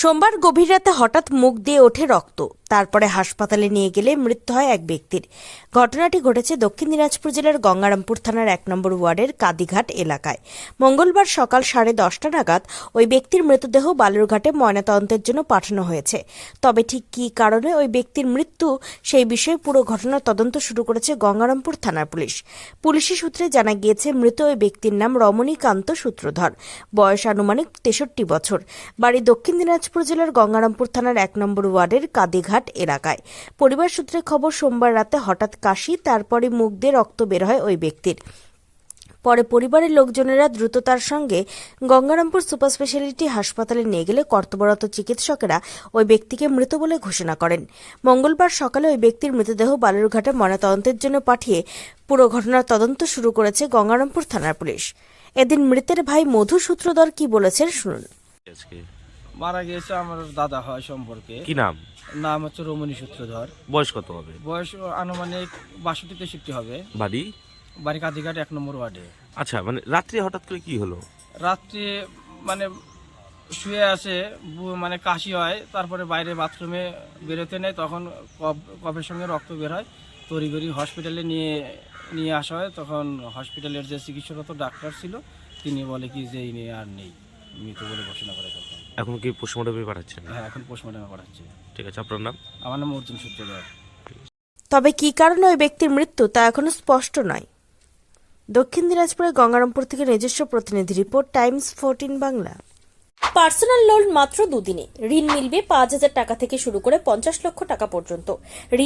সোমবার গভীর রাতে হঠাৎ মুখ দিয়ে ওঠে রক্ত। তারপরে হাসপাতালে নিয়ে গেলে মৃত্যু হয় এক ব্যক্তির। ঘটনাটি ঘটেছে দক্ষিণ দিনাজপুর জেলার গঙ্গারামপুর থানার 1 নম্বর ওয়ার্ডের কাদিঘাট এলাকায়। মঙ্গলবার সকাল 10:30 নাগাদ ওই ব্যক্তির মৃতদেহ বালুরঘাটে ময়নাতদন্তের জন্য পাঠানো হয়েছে। তবে ঠিক কী কারণে ওই ব্যক্তির মৃত্যু সেই বিষয়ে পুরো ঘটনার তদন্ত শুরু করেছে গঙ্গারামপুর থানার পুলিশ। পুলিশি সূত্রে জানা গিয়েছে, মৃত ওই ব্যক্তির নাম রমণীকান্ত সূত্রধর, বয়স আনুমানিক 63 বছর, বাড়ি দক্ষিণ দিনাজপুর জেলার গঙ্গারামপুর থানার 1 নম্বর ওয়ার্ডের কাদিঘাট এলাকায়। পরিবার সূত্রে খবর, সোমবার রাতে হঠাৎ কাশি, তারপরে মুখ দিয়ে রক্ত বের হয় ওই ব্যক্তির। পরে পরিবারের লোকজনেরা দ্রুততার সঙ্গে গঙ্গারামপুর সুপার স্পেশালিটি হাসপাতালে নিয়ে গেলে কর্তব্যরত চিকিৎসকেরা ওই ব্যক্তিকে মৃত বলে ঘোষণা করেন। মঙ্গলবার সকালে ওই ব্যক্তির মৃতদেহ বালুরঘাটে ময়নাতদন্তের জন্য পাঠিয়ে পুরো ঘটনার তদন্ত শুরু করেছে গঙ্গারামপুর থানার পুলিশ। এদিন মৃতের ভাই মধু সূত্রধর কি বলেছেন শুনুন। মারা গিয়েছে আমার দাদা হয় সম্পর্কে। কি নাম? নাম হচ্ছে রমণী সূত্রধর। বয়স কত হবে? বয়স আনুমানিক 62-63 হবে। বাড়ি কাদিঘাট 1 নম্বর ওয়ার্ডে। আচ্ছা, মানে রাত্রে হঠাৎ করে কি হলো? রাত্রে মানে শুয়ে আছে, মানে কাশি হয়, তারপরে বাইরে বাথরুমে বেরোতে নেই, তখন কফের সঙ্গে রক্ত বের হয়। তড়িঘড়ি হসপিটালে নিয়ে আসা হয়। তখন হসপিটালের যে চিকিৎসরত ডাক্তার ছিল তিনি বলে কি যে ইনি আর নেই, মৃত বলে ঘোষণা করে। তখন এখন কি পোস্টমর্টমে পাঠাচ্ছেন? হ্যাঁ, এখন পোস্টমর্টমে পাঠাচ্ছে। ঠিক আছে, আপনার নাম? আমার নাম অর্জুন সূত্রধর। তবে কী কারণে ওই ব্যক্তির মৃত্যু তা এখনো স্পষ্ট নয়। দক্ষিণ দিনাজপুরের গঙ্গারামপুর থেকে নিজস্ব প্রতিনিধি report, Times 14 Bangla. Personal loan মাত্র 2 দিনে ঋণ মিলবে 5,000 টাকা থেকে শুরু করে 50 লক্ষ টাকা পর্যন্ত।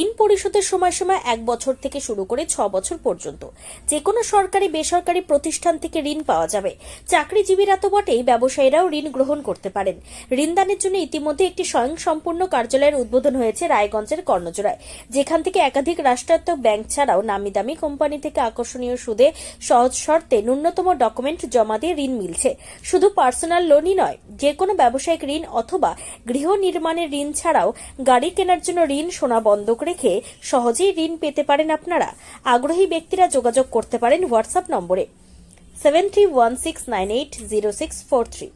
ঋণ পরিশোধের সময়সীমা 1 বছর থেকে শুরু করে 6 বছর পর্যন্ত। যে কোনো সরকারি বেসরকারি প্রতিষ্ঠান থেকে ঋণ পাওয়া যাবে। চাকরিজীবীরা তো বটেই, ব্যবসায়ীরাও ঋণ গ্রহণ করতে পারেন। ঋণদানের জন্য ইতিমধ্যে একটি স্বয়ংসম্পূর্ণ কার্যালয়ের উদ্বোধন হয়েছে রায়গঞ্জের কর্ণজোড়ায়, যেখান থেকে একাধিক রাষ্ট্রায়ত্ত ব্যাংক ছাড়াও নামি দামি কোম্পানি থেকে আকর্ষণীয় সুদে সহজ শর্তে ন্যূনতম ডকুমেন্ট জমা দিয়ে ঋণ মিলছে। শুধু পার্সোনাল লোনই নয়, যে কোনো ব্যবসায়িক ঋণ অথবা গৃহ নির্মাণের ঋণ ছাড়াও গাড়ি কেনার জন্য ঋণ, সোনা বন্ধক রেখে সহজেই ঋণ পেতে পারেন আপনারা। আগ্রহী ব্যক্তিরা যোগাযোগ করতে পারেন হোয়াটসঅ্যাপ নম্বরে 7316980643।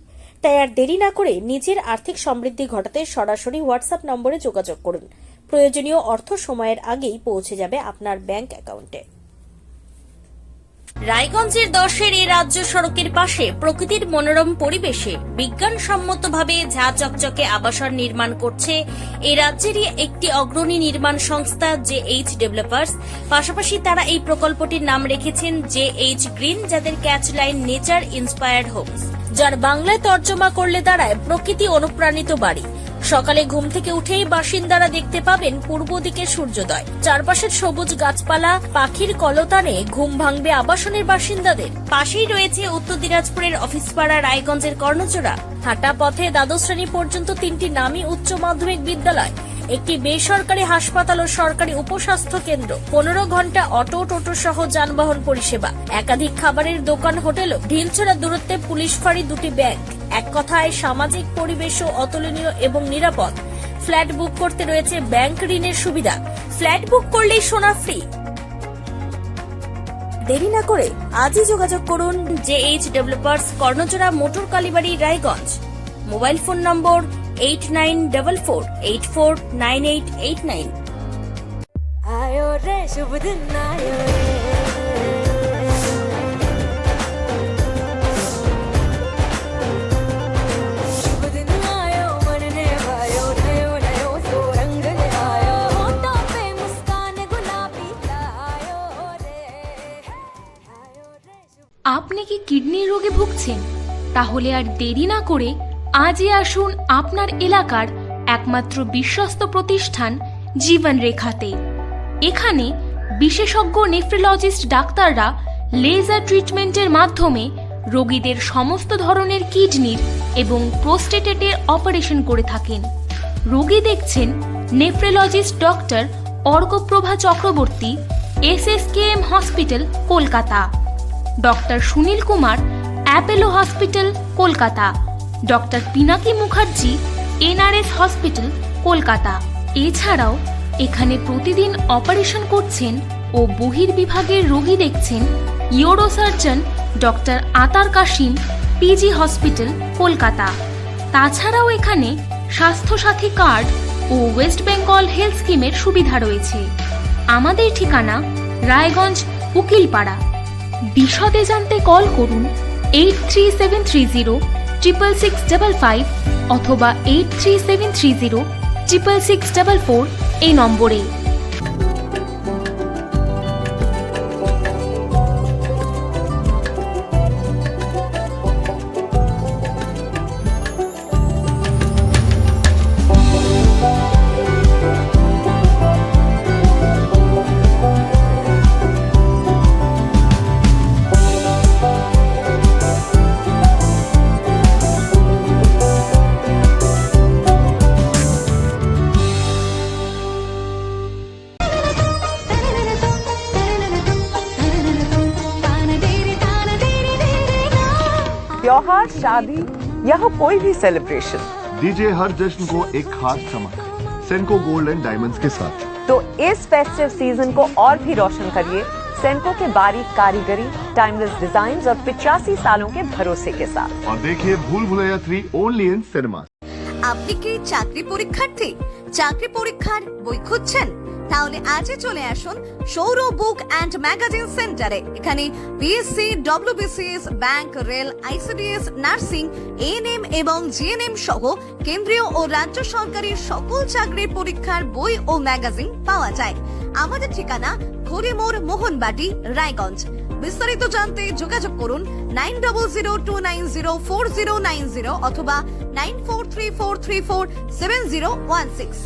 তাই আর দেরি না করে নিজের আর্থিক সমৃদ্ধি ঘটাতে সরাসরি হোয়াটসঅ্যাপ নম্বরে যোগাযোগ করুন। প্রয়োজনীয় অর্থ সময়ের আগেই পৌঁছে যাবে আপনার ব্যাংক অ্যাকাউন্টে। রায়গঞ্জের 10-এর এই রাজ্য সড়কের পাশে প্রকৃতির মনোরম পরিবেশে বিজ্ঞানসম্মতভাবে ঝা চকচকে আবাসন নির্মাণ করছে এই রাজ্যেরই একটি অগ্রণী নির্মাণ সংস্থা JH ডেভেলপার্স। পাশাপাশি তারা এই প্রকল্পটির নাম রেখেছেন JH গ্রিন, যাদের catch line nature inspired homes, যার বাংলায় তর্জমা করলে দাঁড়ায় প্রকৃতি অনুপ্রাণিত বাড়ি। সকালে ঘুম থেকে উঠেই বাসিন্দারা দেখতে পাবেন পূর্ব দিকে সূর্যোদয়। চারপাশের সবুজ গাছপালা, পাখির কলতানে ঘুম ভাঙবে আবাসনের বাসিন্দাদের। পাশেই রয়েছে উত্তর দিনাজপুরের অফিসপাড়া রায়গঞ্জের কর্ণজোড়া। হাঁটা পথে দ্বাদশ শ্রেণী পর্যন্ত 3টি নামী উচ্চ মাধ্যমিক বিদ্যালয়, একটি বেসরকারি হাসপাতাল ও সরকারি উপস্বাস্থ্য কেন্দ্র, 15 ঘন্টা অটো, টোটো সহ যানবাহন পরিষেবা, একাধিক খাবারের দোকান, হোটেল, ঢিলছড়া দূরত্বে পুলিশ ফাঁড়ি, 2টি ব্যাংক। এক কথায় সামাজিক পরিবেশও অতুলনীয় এবং নিরাপদ। ফ্ল্যাট বুক করতে রয়েছে ব্যাংক ঋণের সুবিধা। ফ্ল্যাট বুক করলেই সোনা ফ্রি। দেরি না করে আজই যোগাযোগ করুন JH developers, Karnajora, motor Kalibari, Raiganj. Mobile phone number 8944849889। आयो रे शुभ दिन आयो रे, शुभ दिन आयो मन ने भायो, नयो नयो सो रंग ले आयो, होठों पे मुस्कान गुलाबी आयो रे, आयो रे शुभ। আপনি কি কিডনির রোগে ভুগছেন? তাহলে আর দেরি না করে আজই আসুন আপনার এলাকার একমাত্র বিশ্বস্ত প্রতিষ্ঠান জীবন রেখাতে। এখানে বিশেষজ্ঞ নেফ্রোলজিস্ট ডাক্তাররা লেজার ট্রিটমেন্টের মাধ্যমে রোগীদের সমস্ত ধরনের কিডনির এবং প্রোস্টেটের অপারেশন করে থাকেন। রোগী দেখছেন nephrologist doctor Arkaprava Chakraborty, SSKM hospital, Kolkata; doctor Sunil Kumar, Apollo hospital, Kolkata; doctor Pinaki Mukherjee, NRS hospital, Kolkata. এছাড়াও এখানে প্রতিদিন অপারেশন করছেন ও বহির্বিভাগের রোগী দেখছেন ইউরোসার্জন ডক্টর আতার কাশিম, PG হসপিটাল, কলকাতা। তাছাড়াও এখানে স্বাস্থ্যসাথী কার্ড ও ওয়েস্ট বেঙ্গল হেলথ স্কিমের সুবিধা রয়েছে। আমাদের ঠিকানা রায়গঞ্জ উকিলপাড়া। বিশদে জানতে কল করুন 8373306655 অথবা 8373306644 এই নম্বরে। त्योहार, शादी या हो कोई भी सेलिब्रेशन, दीजिए हर जश्न को एक खास चमक सेंको गोल्ड एंड डायमंड्स के साथ। तो इस फेस्टिव सीजन को और भी रोशन करिए सेंको के बारीक कारीगरी, टाइमलेस डिजाइन और 85 सालों के भरोसे के साथ। और देखिए भूल भुलैया 3 ओनली इन सिनेमा। আপনি কি চাকরি পরীক্ষার্থী? চাকরি পরীক্ষার বই খুঁজছেন? তাহলে আজই চলে আসুন সৌর বুক অ্যান্ড ম্যাগাজিন সেন্টারে। এখানে BSc, WBCS, bank, rail, ICDS, nursing, ANM এবং জিএনএম সহ কেন্দ্রীয় ও রাজ্য সরকারি সকল চাকরির পরীক্ষার বই ও ম্যাগাজিন পাওয়া যায়। আমাদের ঠিকানা খড়িমোড়, মোহনবাটি, রায়গঞ্জ। বিস্তারিত জানতে যোগাযোগ করুন 9002904090 অথবা 9434347016।